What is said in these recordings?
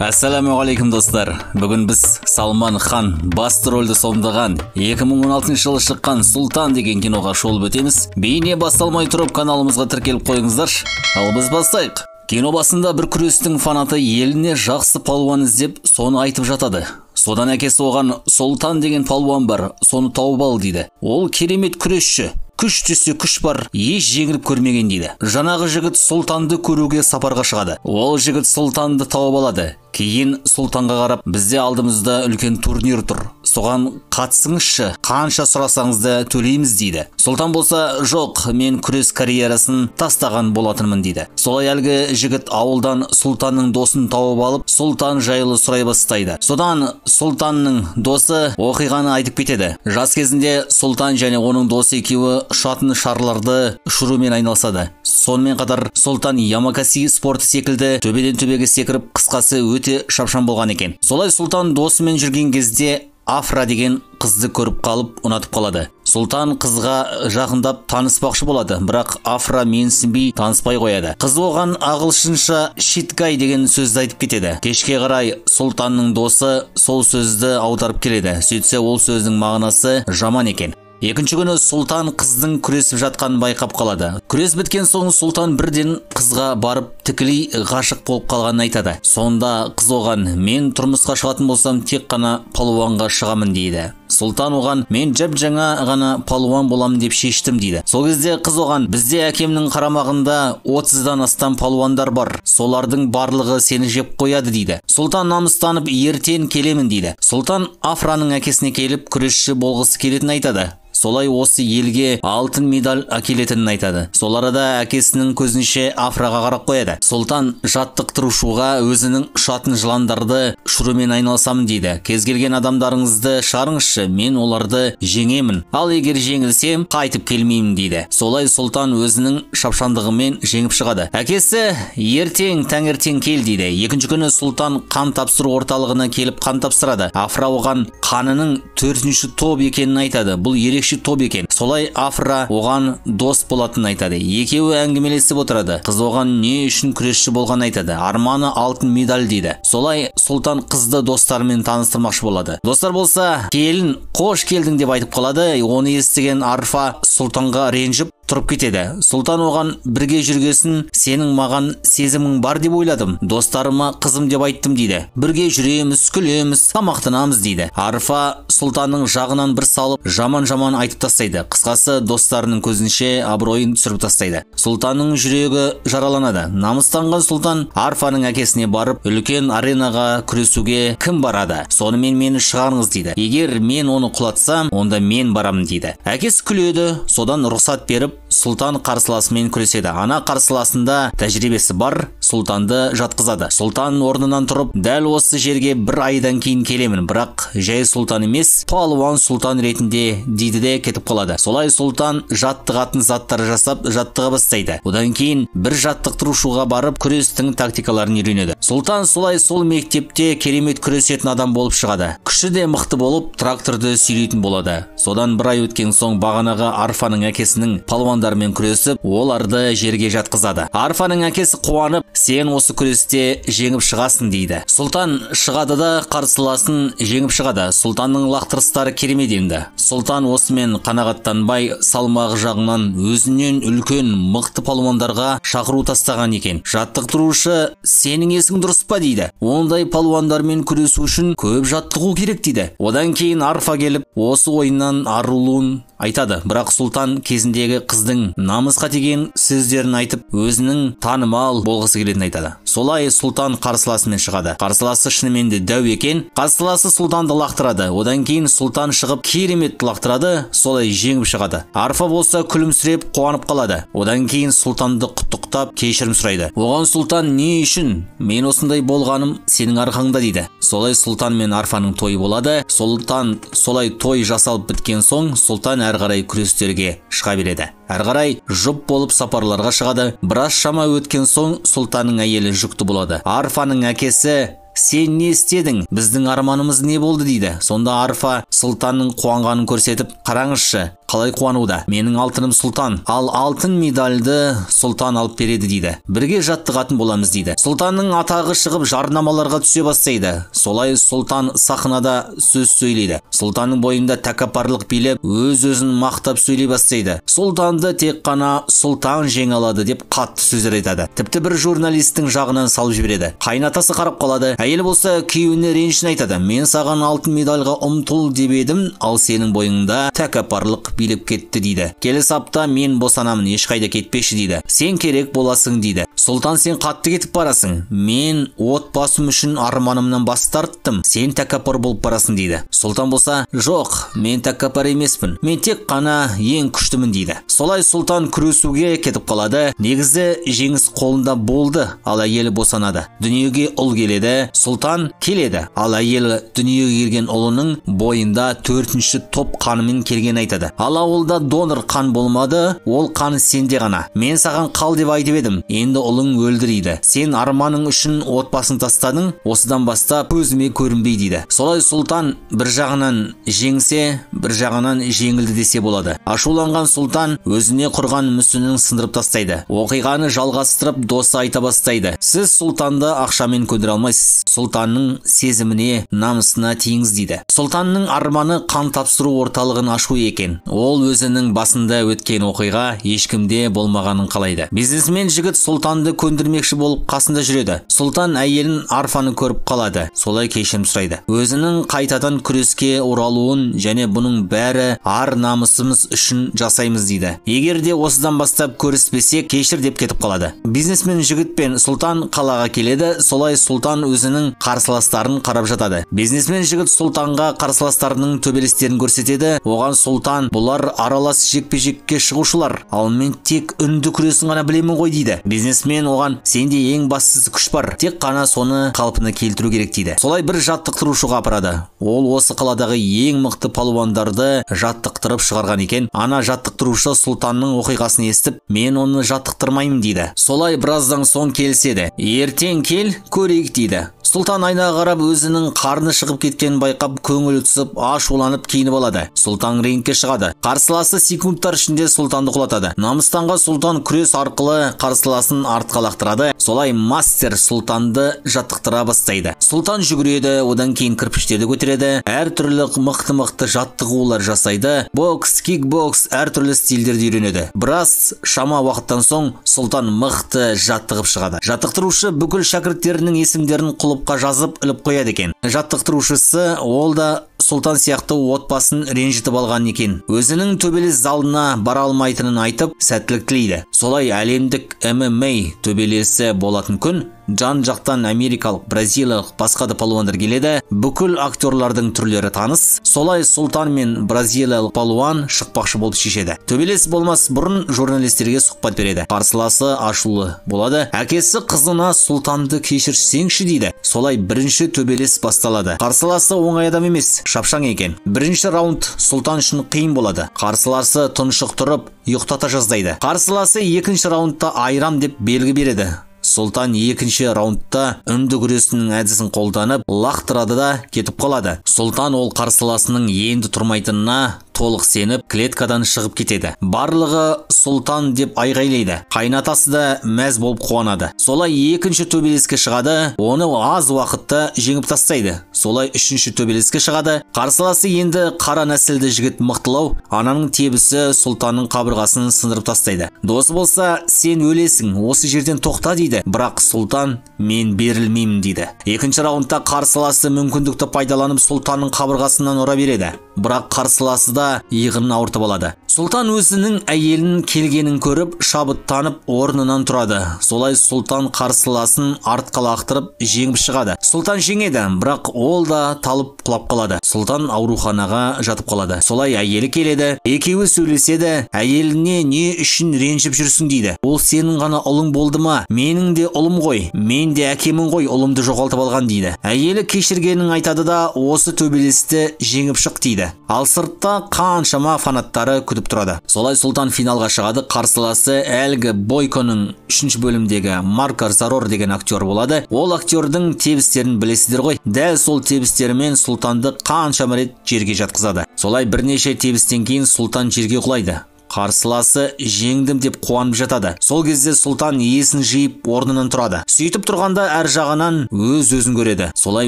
Ассаламуалейкум достар. Бүгін біз Салман хан басты рөлді сомдаған 2016 жылы шыққан Сұлтан деген киноға шолып өтеміз. Бейне басталмай тұрып каналымызға тіркеліп қойыңыздар. Ал біз бастайық. Кино басында бір күрестің фанаты еліне жақсы палуан іздеп, соны айтып жатады. Содан әкесі оған Сұлтан деген палуан бар, соны тауып ал дейді. Ол керемет күресші. Күш түссе күш бар, еш жеңіліп көрмеген дейді. Жаңағы жігіт Сұлтанды көруге сапарға шығады. Ол жігіт Сұлтанды тауып алады. Кейін Сұлтанға қарап, бізде алдымызда үлкен турнир тұр. Соған қатысыңызшы, қанша сұрасаңыз да төлейміз дейді. Сұлтан болса, жоқ, мен күрес карьерасын тастаған болатынмын дейді. Солай әлгі жігіт ауылдан Сұлтанның досын тауып алып, Сұлтан жайлы сұрай бастайды. Содан Сұлтанның досы оқиғаны айтып кетеді. Жас кезінде Сұлтан және оның досы екеуі ұшатын шарларды ұшырумен айналысады. Сонымен қатар Сұлтан Ямакаси спорты секілді төбеден төбеге секіріп, қысқасы өте шапшаң болған екен. Солай Сұлтан досымен жүрген кезде Афра деген қызды көріп қалып ұнатып қалады. Сұлтан қызға жақындап таныспақшы болады, бірақ Афра менсінбей таныспай қояды. Қыз оған ағылшынша шиткай деген сөзді айтып кетеді. Кешке қарай Сұлтанның досы сол сөзді аударып келеді. Сөйтсе ол сөздің мағынасы жаман екен. Екінші күні Сұлтан қыздың күресіп жатқанын байқап қалады. Күрес біткен соң Сұлтан бірден қызға барып тікілей ғашық болып қалғанын айтады. Сонда қыз оған, мен тұрмысқа шығатын болсам тек қана палуанға шығамын дейді. Сұлтан оған, мен жап-жаңа ғана палуан боламын деп шештім дейді. Сол кезде қыз оған, бізде әкемнің қарамағында 30-дан астам палуандар бар. Солардың барлығы сені жеп қояды дейді. Сұлтан намыстанып, ертең келемін дейді. Сұлтан Афраның әкесіне келіп күресші болғысы келетінін айтады. Солай осы елге алтын медаль әкелетінін айтады. Сол арада әкесінің көзінше Афраға қарап қояды. Сұлтан жаттықтырушыға өзінің ұшатын жыландарды ұшырумен айналысамын дейді. Кез келген адамдарыңызды шығарыңызшы, мен оларды жеңемін. Ал егер жеңілсем, қайтып келмеймін дейді. Солай Сұлтан өзінің шапшандығымен жеңіп шығады. Әкесі ертең таңертең кел дейді. Екінші күні Сұлтан қан тапсыру орталығына келіп қан тапсырады. Афра оған қанының 4-ші топ екенін айтады. Бұл ерекше топ екен. Солай Афра оған дос болатынын айтады. Екеуі әңгімелесіп отырады. Қыз оған не үшін күресші болғанын айтады. Арманы алтын медаль дейді. Солай Сұлтан қызды достарымен таныстырмақшы болады. Достар болса, келін қош келдің деп айтып қалады. Оны естіген Арфа Сұлтанға ренжіп тұрып кетеді. Сұлтан оған, бірге жүргесін, сенің маған сезімің бар деп ойладым. Достарыма қызым деп айттым дейді. Бірге жүреміз, күлеміз, тамақтанамыз дейді. Арфа Сұлтанның жағынан бір салып, жаман-жаман айтып тастайды. Қысқасы, достарының көзінше абыройын түсіріп тастайды. Сұлтанның жүрегі жараланады. Намыстанған Сұлтан Арфаның әкесіне барып, үлкен аренаға күресуге кім барады? Сонымен мені шығарыңыз дейді. Егер мен оны құлатсам, онда мен барамын дейді. Әкесі күледі, содан рұқсат беріп, Сұлтан қарсыласымен күреседі. Ана қарсыласында тәжірибесі бар, Сұлтанды жатқызады. Сұлтан орнынан тұрып, дәл осы жерге бір айдан кейін келемін, бірақ жай Сұлтан емес, палуан Сұлтан ретінде дейді де кетіп қалады. Солай Сұлтан жаттығатын заттар жасап, жаттыға бастайды. Одан кейін бір жаттықтырушыға барып, күрестің тактикаларын үйренеді. Сұлтан солай сол мектепте керемет күресетін адам болып шығады. Күші де мықты болып, тракторды сүйрейтін болады. Содан бір ай өткен соң бағанағы Арфаның әкесінің палуандармен күресіп, оларды жерге жатқызады. Арфаның әкесі қуанып, сен осы күресте жеңіп шығасың дейді. Сұлтан шығады да қарсыласын жеңіп шығады. Сұлтанның лақтырыстары керемет енді. Сұлтан осымен қанағаттанбай, салмағы жағынан өзінен үлкен мықты палуандарға шақыру тастаған екен. Жаттықтырушы, сенің есің дұрыс па дейді. Ондай палуандармен күресу үшін көп жаттығу керек дейді. Одан кейін Арфа келіп, осы ойыннан арылуын айтады. Бірақ Сұлтан кезіндегі қыздың намысқа тиген сөздерін айтып, өзінің танымал болғысы келетінін айтады. Солай Сұлтан қарсыласымен шығады. Қарсыласы шынымен де дәу екен. Қарсыласы Сұлтанды лақтырады. Одан кейін Сұлтан шығып керемет лақтырады, солай жеңіп шығады. Арфа болса күлімсіреп қуанып қалады. Одан кейін Сұлтанды құттықтап кешірім сұрайды. Оған Сұлтан, не үшін? Мен осындай болғаным сенің арқаңда дейді. Солай Сұлтан мен Арфаның тойы болады. Сұлтан солай той жасалып біткен соң, Сұлтан әр қарай күрестерге шыға береді. Әр қарай жұп болып сапарларға шығады. Біраз шама өткен соң Сұлтанның әйелі жүкті болады. Арфаның әкесі, сен не істедің? Біздің арманымыз не болды дейді. Сонда Арфа Сұлтанның қуанғанын көрсетіп, қараңызшы, қалай қуануда. Менің алтыным сұлтан, ал алтын медальды сұлтан алып береді дейді. Бірге жаттығатын боламыз дейді. Сұлтанның атағы шығып жарнамаларға түсе бастайды. Солай сұлтан сахнада сөз сөйлейді. Сұлтанның бойында тәкаппарлық билеп, өз-өзін мақтап сөйлей бастайды. Сұлтанды тек қана сұлтан жеңе алады деп қатты сөздер айтады. Тіпті бір журналистің жағынан салып жібереді. Қайнатасы қарап қалады. Әйел болса күйеуіне ренішін айтады. Мен саған алтын медальға ұмтыл деп едім, ал сенің бойыңда тәкаппарлық билеп кетті дейді. Келесі апта мен босанамын, ешқайда кетпеші дейді. Сен керек боласың дейді. Сұлтан, сен қатты кетіп барасың. Мен отбасым үшін арманымнан бас тарттым. Сен тәкаппар болып барасың дейді. Сұлтан болса, жоқ, мен тәкаппар емеспін. Мен тек қана ең күштімін дейді. Солай сұлтан күресуге кетіп қалады. Негізі жеңіс қолында болды, ал әйелі босанады. Дүниеге ұл келеді, сұлтан келеді, ал әйелі дүниеге келген ұлының бойында 4-ші топ қанымен келген айтады. Ал ауылда донор қан болмады, ол қан сенде ғана. Мен саған қал деп айтып едім, енді ұлың өлдірейді. Сен арманың үшін отбасын тастадың, осыдан бастап көзіме көрінбей дейді. Солай сұлтан бір жағынан жеңсе, бір жағынан жеңілді десе болады. Ашуланған сұлтан өзіне құрған мүсінін сындырып тастайды. Оқиғаны жалғастырып досы айта бастайды. Сіз сұлтанды ақшамен көндіре алмайсыз. Сұлтанның сезіміне, намысына тиіңіз дейді. Сұлтанның арманы қан тапсыру орталығын ашу екен. Ол өзінің басында өткен оқиға ешкімде болмағанын қалайды. Бизнесмен жігіт сұлтанды көндірмекші болып қасында жүреді. Сұлтан әйелін арфаны көріп қалады. Солай кешірім сұрайды. Өзінің қайтадан күреске оралуын және бұның бәрі ар намысымыз үшін жасаймыз дейді. Егер де осыдан бастап көріспесек, кешір деп кетіп қалады. Бизнесмен жігіт пен сұлтан қалаға келеді. Солай сұлтан өзінің қарсыластарын қарап жатады. Бизнесмен жігіт сұлтанға қарсыластарының төбелестерін көрсетеді. Оған сұлтан, бұлар аралас жекпе-жекке шығушылар, ал мен тек үнді күресін ғана білемін ғой дейді. Бизнесмен оған, сенде ең бастысы күш бар, тек қана соны қалпына келтіру керек дейді. Солай бір жаттықтырушыға апарады. Ол осы қаладағы ең мықты палуандарды жаттықтырып шығарған екен. Ана жаттықтырушы сұлтанның оқиғасын естіп, мен оны жаттықтырмаймын дейді. Солай біраздан соң келіседі. Ертең кел, көрейік дейді. Сұлтан айнаға қарап өзінің қарны шығып кеткенін байқап, көңілі түсіп, ашуланып киініп алады. Сұлтан рингке шығады. Қарсыласы секундтар ішінде сұлтанды құлатады. Намыстанған сұлтан күрес арқылы қарсыласын артқа лақтырады. Солай мастер сұлтанды жаттықтыра бастайды. Сұлтан жүгіреді, одан кейін кірпіштерді көтереді, әртүрлі мықты жаттығулар жасайды. Бокс, кикбокс, әртүрлі стильдерді үйренеді. Біраз шама уақыттан соң сұлтан мықты жаттығып шығады. Жаттықтырушы бүкіл шәкірттерінің есімдерін құлыпқа жазып іліп қояды екен. Жаттықтырушысы ол да сұлтан сияқты отбасын ренжітіп алған екен. Өзінің төбелес залына бара алмайтынын айтып, сәттілік тілейді. Солай әлемдік MMA төбелесі болатын күн жан-жақтан америкалық, бразилиялық, басқа да палуандар келеді. Бүкіл актерлардың түрлері таныс. Солай сұлтан мен бразилиялық палуан шықпақшы болып шешеді. Төбелес болмас бұрын журналистерге сұхбат береді. Қарсыласы ашулы болады. Әкесі қызына сұлтанды кешірсеңші дейді. Солай бірінші төбелес басталады. Қарсыласы оңай адам емес, шапшаң екен. Бірінші раунд сұлтан үшін қиын болады. Қарсыласы тұншықтырып, ұйықтата жаздайды. Қарсыласы екінші раундта айрам деп белгі береді. Сұлтан екінші раундта үнді күресінің әдісін қолданып, лақтырады да кетіп қалады. Сұлтан ол қарсыласының енді тұрмайтынына толық сеніп, клеткадан шығып кетеді. Барлығы сұлтан деп айғайлайды. Қайнатасы да мәз болып қуанады. Солай екінші төбелеске шығады, оны аз уақытта жеңіп тастайды. Солай үшінші төбелеске шығады. Қарсыласы енді қара нәсілді жігіт мықтылау, ананың тебісі сұлтанның қабырғасын сындырып тастайды. Досы болса, сен өлесің, осы жерден тоқта дейді. Бірақ сұлтан, мен берілмеймін дейді. Екінші раундта қарсыласы мүмкіндікті пайдаланып сұлтанның қабырғасынан ұра береді. Бірақ қарсыласы да иығын ауыртып алады. Сұлтан өзінің әйелінің келгенін көріп, шабыттанып орнынан тұрады. Солай сұлтан қарсыласын артқа лақтырып жеңіп шығады. Сұлтан жеңеді, бірақ ол да талып құлап қалады. Сұлтан ауруханаға жатып қалады. Солай әйелі келеді, екеуі сөйлеседі. Әйеліне не үшін ренжіп жүрсің дейді. Ол сенің ғана ұлың болды ма? Менің де ұлым ғой, мен де әкемін ғой, ұлымды жоғалтып алған дейді. Әйелі кешіргенін айтады да осы төбелесті жеңіп шық дейді. Ал сыртта қаншама фанаттары күтіп күтіп тұрады. Солай Сұлтан финалға шығады. Қарсыласы әлгі Бойконың 3-ші бөлімдегі Маркар Зарор деген актер болады. Ол актердің тебістерін білесіздер ғой. Дәл сол тебістерімен Сұлтанды қаншама рет жерге жатқызады. Солай бірнеше тебістен кейін Сұлтан жерге құлайды. Қарсыласы жеңдім деп қуанып жатады. Сол кезде Сұлтан есін жиып орнынан тұрады. Сөйтіп тұрғанда әр жағынан өз-өзін көреді. Солай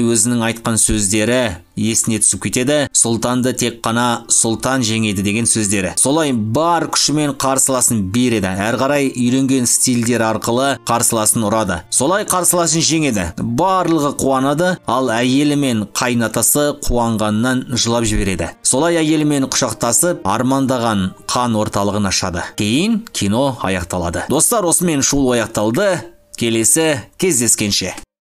өзінің айтқан сөздері есіне түсіп кетеді. Сұлтанды тек қана Сұлтан жеңеді деген сөздері. Солай бар күшімен қарсыласын береді. Әр қарай үйренген стильдер арқылы қарсыласын ұрады. Солай қарсыласын жеңеді. Барлығы қуанады, ал әйелі мен қайнатасы қуанғаннан жылап жібереді. Солай әйелімен құшақтасып, армандаған қан орталығын ашады. Кейін кино аяқталады. Достар, осымен шоу аяқталды. Келесі кездескенше.